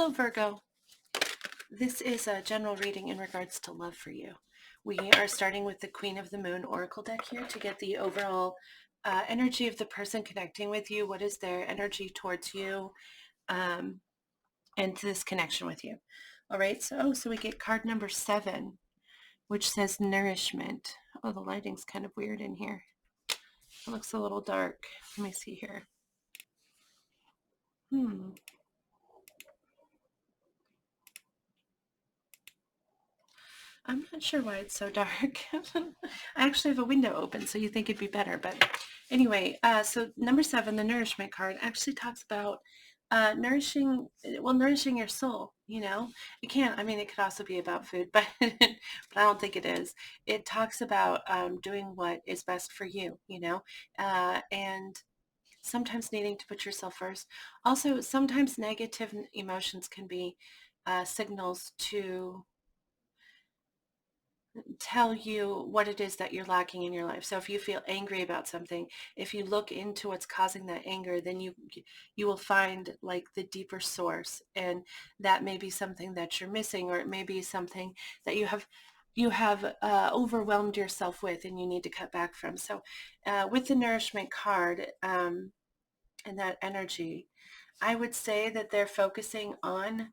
Hello, Virgo. This is a general reading in regards to love for you. We are starting with the Queen of the Moon Oracle deck here to get the overall energy of the person connecting with you. What is their energy towards you and this connection with you? All right, so we get card number 7, which says nourishment. Oh, the lighting's kind of weird in here. It looks a little dark. Let me see here. I'm not sure why it's so dark. I actually have a window open, so you think it'd be better. But anyway, so number 7, the nourishment card, actually talks about nourishing your soul. It can't, it could also be about food, but but I don't think it is. It talks about doing what is best for you, and sometimes needing to put yourself first. Also, sometimes negative emotions can be signals to tell you what it is that you're lacking in your life. So if you feel angry about something, if you look into what's causing that anger, then you will find like the deeper source, and that may be something that you're missing, or it may be something that you have overwhelmed yourself with and you need to cut back from. So with the nourishment card and that energy, I would say that they're focusing on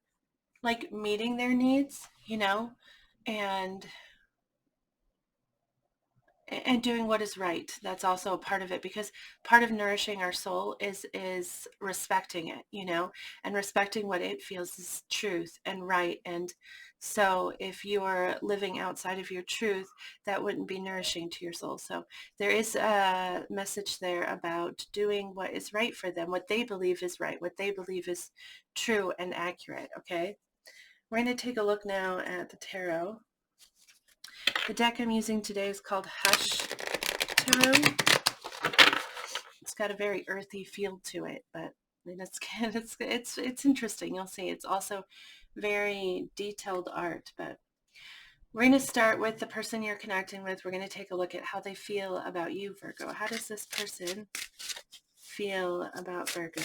like meeting their needs, and doing what is right. That's also a part of it, because part of nourishing our soul is respecting it, and respecting what it feels is truth and right. And so if you're living outside of your truth, that wouldn't be nourishing to your soul. So there is a message there about doing what is right for them, what they believe is right, what they believe is true and accurate. Okay, we're going to take a look now at the tarot. The deck I'm using today is called Hush Tarot. It's got a very earthy feel to it, but it's interesting. You'll see. It's also very detailed art. But we're going to start with the person you're connecting with. We're going to take a look at how they feel about you, Virgo. How does this person feel about Virgo?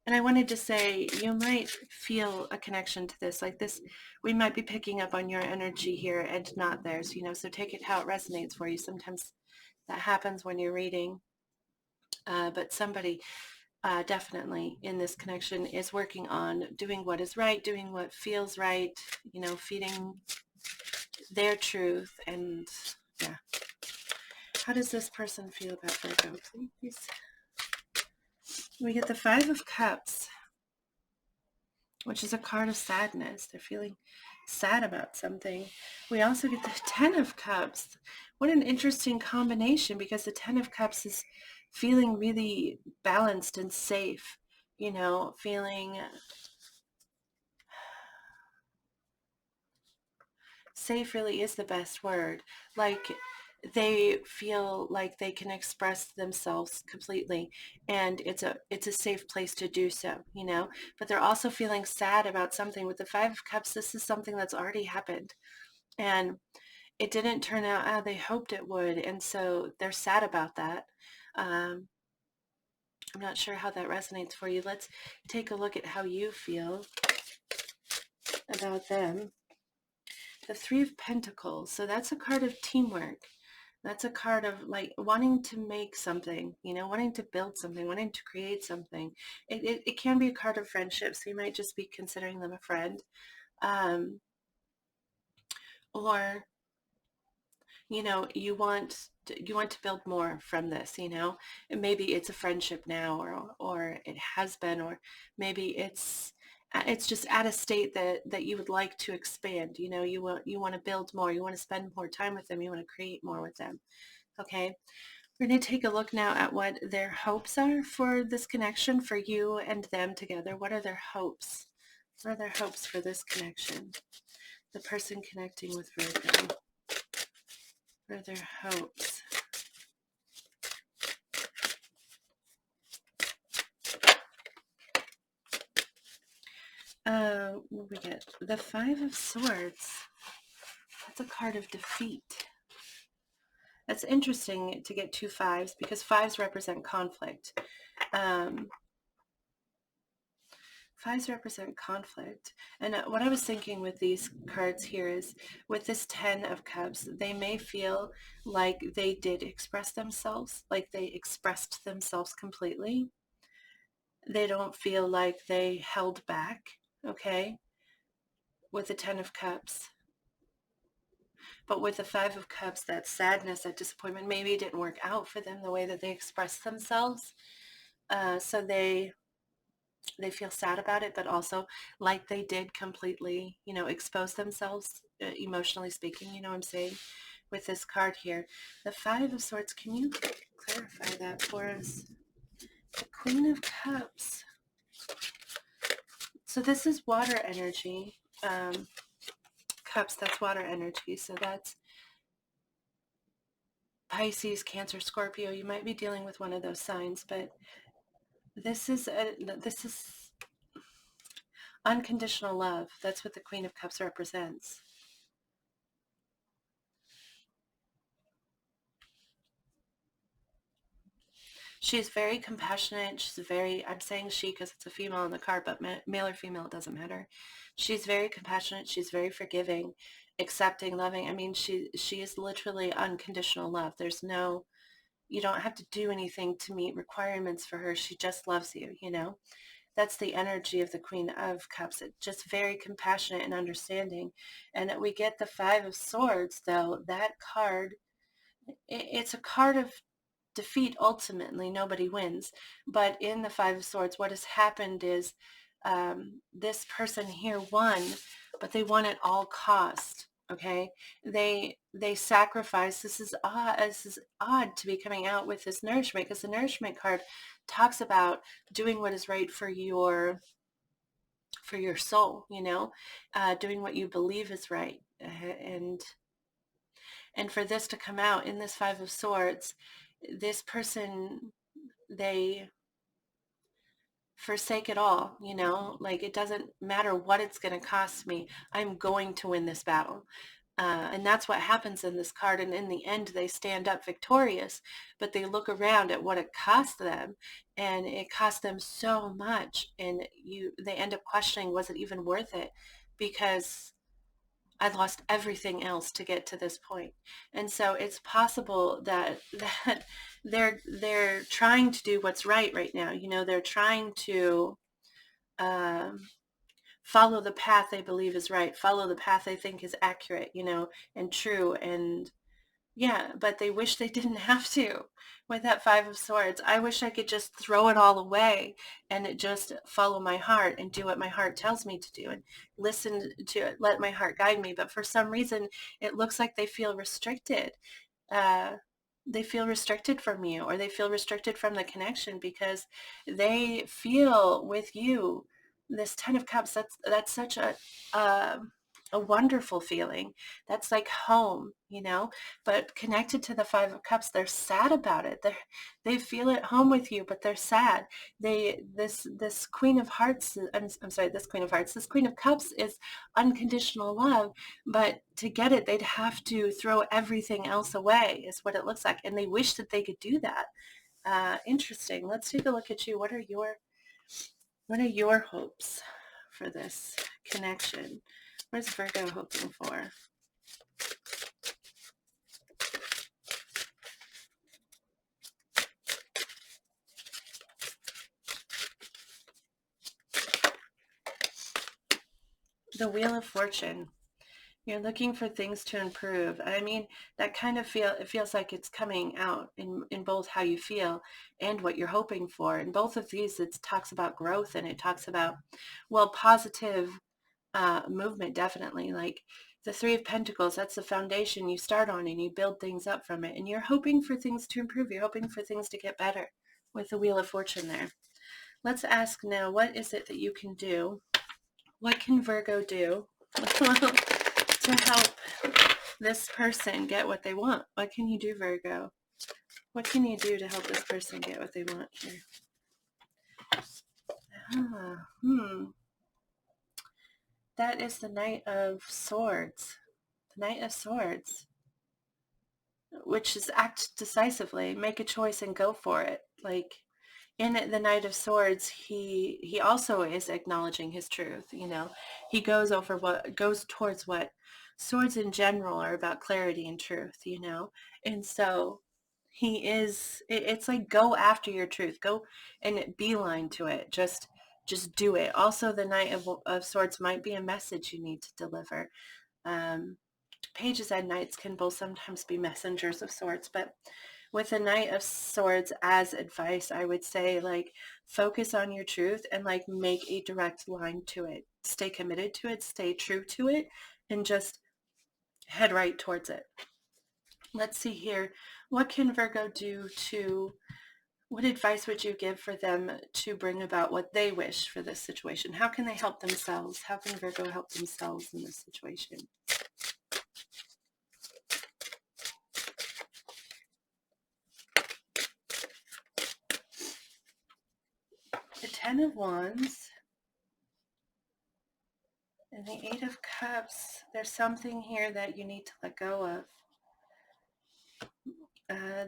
And I wanted to say, you might feel a connection to this. Like this, we might be picking up on your energy here and not theirs, so take it how it resonates for you. Sometimes that happens when you're reading. But somebody definitely in this connection is working on doing what is right, doing what feels right, feeding their truth. And yeah. How does this person feel about Virgo, please? We get the 5 of Cups, which is a card of sadness. They're feeling sad about something. We also get the 10 of Cups. What an interesting combination, because the 10 of Cups is feeling really balanced and safe, feeling safe really is the best word. Like they feel like they can express themselves completely, and it's a safe place to do so, but they're also feeling sad about something. With the 5 of Cups, this is something that's already happened, and it didn't turn out how they hoped it would, and so they're sad about that. I'm not sure how that resonates for you. Let's take a look at how you feel about them. The 3 of Pentacles. So that's a card of teamwork. That's a card of like wanting to make something, wanting to build something, wanting to create something. It can be a card of friendship, so you might just be considering them a friend. Or, you want to build more from this, and maybe it's a friendship now, or it has been, or maybe it's just at a state that you would like to expand. You want to build more, you want to spend more time with them, you want to create more with them. Okay, we're going to take a look now at what their hopes are for this connection, for you and them together. What are their hopes? What are their hopes for this connection? The person connecting with Virgo. What are their hopes? We get the 5 of Swords. That's a card of defeat. That's interesting to get 2 5s, because 5s represent conflict. Fives represent conflict. And what I was thinking with these cards here is with this 10 of Cups, they may feel like they did express themselves, like they expressed themselves completely. They don't feel like they held back, okay, with the 10 of Cups. But with the Five of Cups, that sadness, that disappointment, maybe it didn't work out for them the way that they expressed themselves. So they feel sad about it, but also like they did completely, expose themselves, emotionally speaking, I'm saying, with this card here. The Five of Swords, can you clarify that for us? The Queen of Cups. So this is water energy. Cups, that's water energy. So that's Pisces, Cancer, Scorpio. You might be dealing with one of those signs, but this is unconditional love. That's what the Queen of Cups represents. She's very compassionate. I'm saying she because it's a female in the card, but male or female, it doesn't matter. She's very compassionate. She's very forgiving, accepting, loving. I mean, she is literally unconditional love. You don't have to do anything to meet requirements for her. She just loves you, That's the energy of the Queen of Cups. It's just very compassionate and understanding. And we get the Five of Swords, though. That card, it's a card of defeat. Ultimately, nobody wins. But in the Five of Swords, what has happened is this person here won, but they won at all cost. Okay, they sacrifice. This is odd. This is odd to be coming out with this nourishment, because the nourishment card talks about doing what is right for your soul. Doing what you believe is right, and for this to come out in this Five of Swords, this person, they forsake it all, like it doesn't matter what it's going to cost me. I'm going to win this battle. And that's what happens in this card. And in the end, they stand up victorious, but they look around at what it cost them, and it cost them so much. And they end up questioning, was it even worth it? Because I lost everything else to get to this point. And so it's possible that they're trying to do what's right now. They're trying to follow the path they believe is right, follow the path they think is accurate, and true. And yeah, but they wish they didn't have to. With that Five of Swords, I wish I could just throw it all away and just follow my heart and do what my heart tells me to do and listen to it, let my heart guide me. But for some reason, it looks like they feel restricted. Uh, they feel restricted from you, or they feel restricted from the connection, because they feel with you this Ten of Cups. That's such a wonderful feeling. That's like home, but connected to the Five of Cups, they're sad about it. They feel at home with you, but they're sad. This Queen of Hearts, I'm sorry, this Queen of Cups is unconditional love, but to get it, they'd have to throw everything else away, is what it looks like. And they wish that they could do that. Interesting. Let's take a look at you. What are your hopes for this connection? What is Virgo hoping for? The Wheel of Fortune. You're looking for things to improve. I mean, that kind of it feels like it's coming out in both how you feel and what you're hoping for. In both of these, it talks about growth, and it talks about, positive movement, definitely. Like the Three of Pentacles, that's the foundation you start on, and you build things up from it. And you're hoping for things to improve. You're hoping for things to get better with the Wheel of Fortune there. Let's ask now, what is it that you can do? What can Virgo do to help this person get what they want? What can you do, Virgo? What can you do to help this person get what they want here? That is the Knight of Swords. The Knight of Swords, which is act decisively, make a choice and go for it. Like, in the Knight of Swords, he also is acknowledging his truth. He goes towards what swords in general are about: clarity and truth. And so it's like, go after your truth, go and beeline to it. Just do it. Also, the Knight of Swords might be a message you need to deliver. um, Pages and knights can both sometimes be messengers of sorts, but with a Knight of Swords as advice, I would say, like, focus on your truth and, like, make a direct line to it. Stay committed to it, stay true to it, and just head right towards it. Let's see here. What can Virgo do what advice would you give for them to bring about what they wish for this situation? How can they help themselves? How can Virgo help themselves in this situation? The Ten of Wands and the Eight of Cups. There's something here that you need to let go of.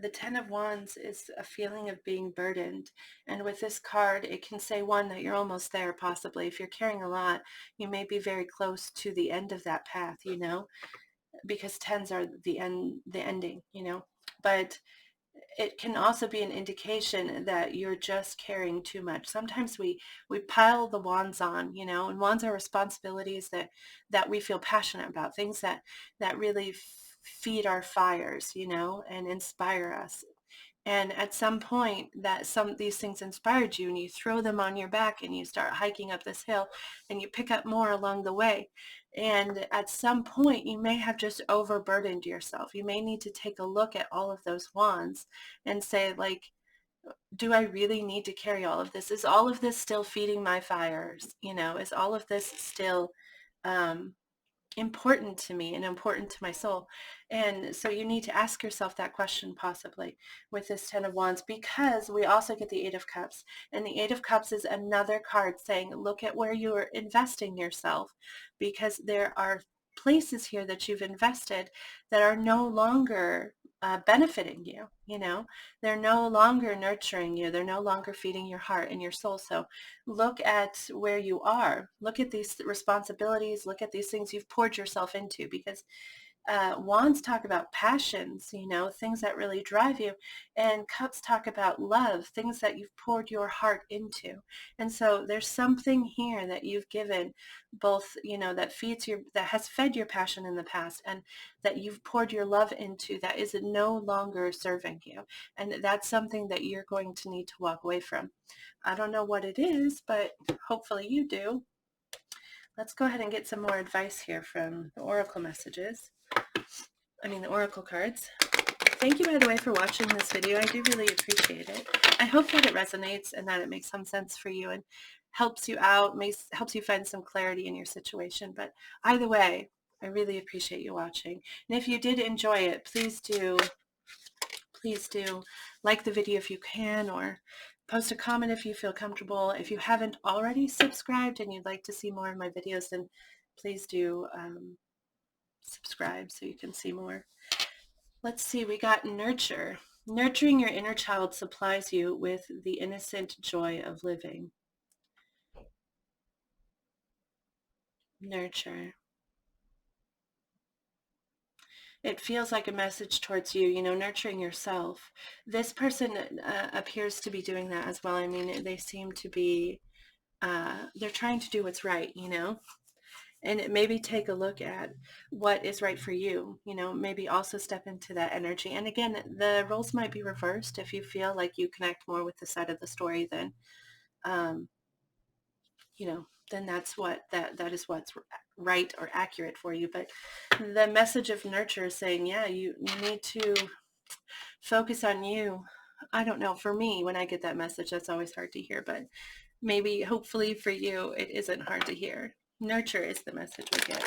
The Ten of Wands is a feeling of being burdened. And with this card, it can say, one, that you're almost there, possibly. If you're carrying a lot, you may be very close to the end of that path, because tens are the ending. But it can also be an indication that you're just carrying too much. Sometimes we pile the wands on, and wands are responsibilities that we feel passionate about, things that really feed our fires, and inspire us. And at some point that some these things inspired you, and you throw them on your back and you start hiking up this hill, and you pick up more along the way. And at some point you may have just overburdened yourself. You may need to take a look at all of those wands and say, like, do I really need to carry all of this? Is all of this still feeding my fires? Is all of this still um, important to me and important to my soul? And so you need to ask yourself that question, possibly with this Ten of Wands, because we also get the Eight of Cups, and the Eight of Cups is another card saying, look at where you are investing yourself, because there are places here that you've invested that are no longer benefiting you. They're no longer nurturing you, they're no longer feeding your heart and your soul. So look at where you are, look at these responsibilities, look at these things you've poured yourself into, because wands talk about passions, things that really drive you, and cups talk about love, things that you've poured your heart into. And so there's something here that you've given both, that has fed your passion in the past, and that you've poured your love into, that is no longer serving you. And that's something that you're going to need to walk away from. I don't know what it is, but hopefully you do. Let's go ahead and get some more advice here from the oracle messages. The oracle cards. Thank you, by the way, for watching this video. I do really appreciate it. I hope that it resonates and that it makes some sense for you and helps you out, helps you find some clarity in your situation. But either way, I really appreciate you watching. And if you did enjoy it, please do like the video if you can, or post a comment if you feel comfortable. If you haven't already subscribed and you'd like to see more of my videos, then please do subscribe so you can see more. Let's see, we got nurture. Nurturing your inner child supplies you with the innocent joy of living. Nurture. It feels like a message towards you, nurturing yourself. This person appears to be doing that as well. They seem to be, they're trying to do what's right, and maybe take a look at what is right for you, maybe also step into that energy. And again, the roles might be reversed. If you feel like you connect more with the side of the story, then, then that is what's right or accurate for you. But the message of nurture is saying, yeah, you need to focus on you. I don't know, for me, when I get that message, that's always hard to hear, but maybe, hopefully for you, it isn't hard to hear. Nurture is the message we get.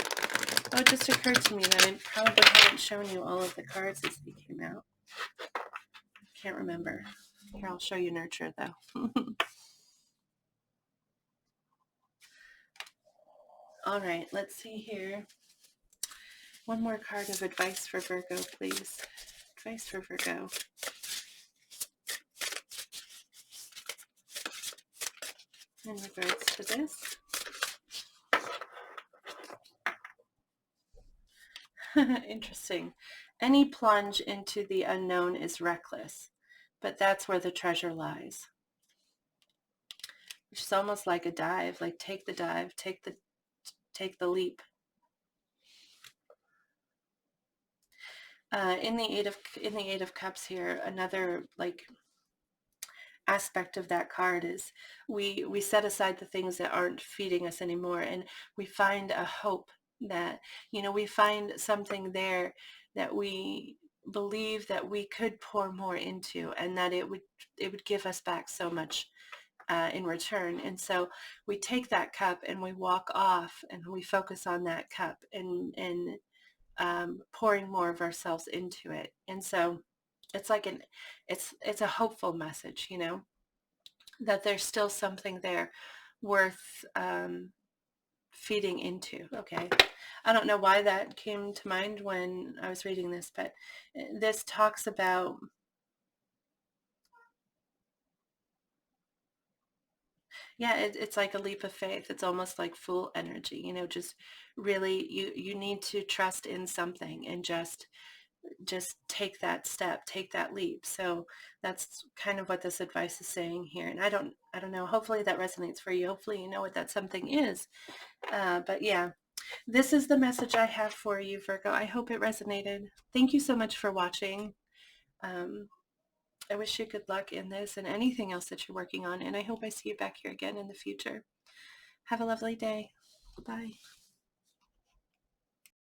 Oh, it just occurred to me that I probably haven't shown you all of the cards as they came out. Can't remember. Here, I'll show you nurture, though. All right, let's see here. One more card of advice for Virgo, please. Advice for Virgo. in regards to this. Interesting. Any plunge into the unknown is reckless, but that's where the treasure lies. Which is almost like a dive, like take the dive, take the leap. In the Eight of Cups here, another like aspect of that card is we set aside the things that aren't feeding us anymore, and we find a hope that, we find something there that we believe that we could pour more into, and that it would give us back so much in return. And so we take that cup and we walk off and we focus on that cup, and pouring more of ourselves into it. And so it's like it's a hopeful message, that there's still something there worth feeding into. Okay. I don't know why that came to mind when I was reading this, but this talks about, yeah, it's like a leap of faith. It's almost like full energy, just really you need to trust in something, and just take that step, take that leap. So that's kind of what this advice is saying here. And I don't know, hopefully that resonates for you. Hopefully you know what that something is. But yeah, this is the message I have for you, Virgo. I hope it resonated. Thank you so much for watching. um, I wish you good luck in this and anything else that you're working on, and I hope I see you back here again in the future. Have a lovely day. Bye.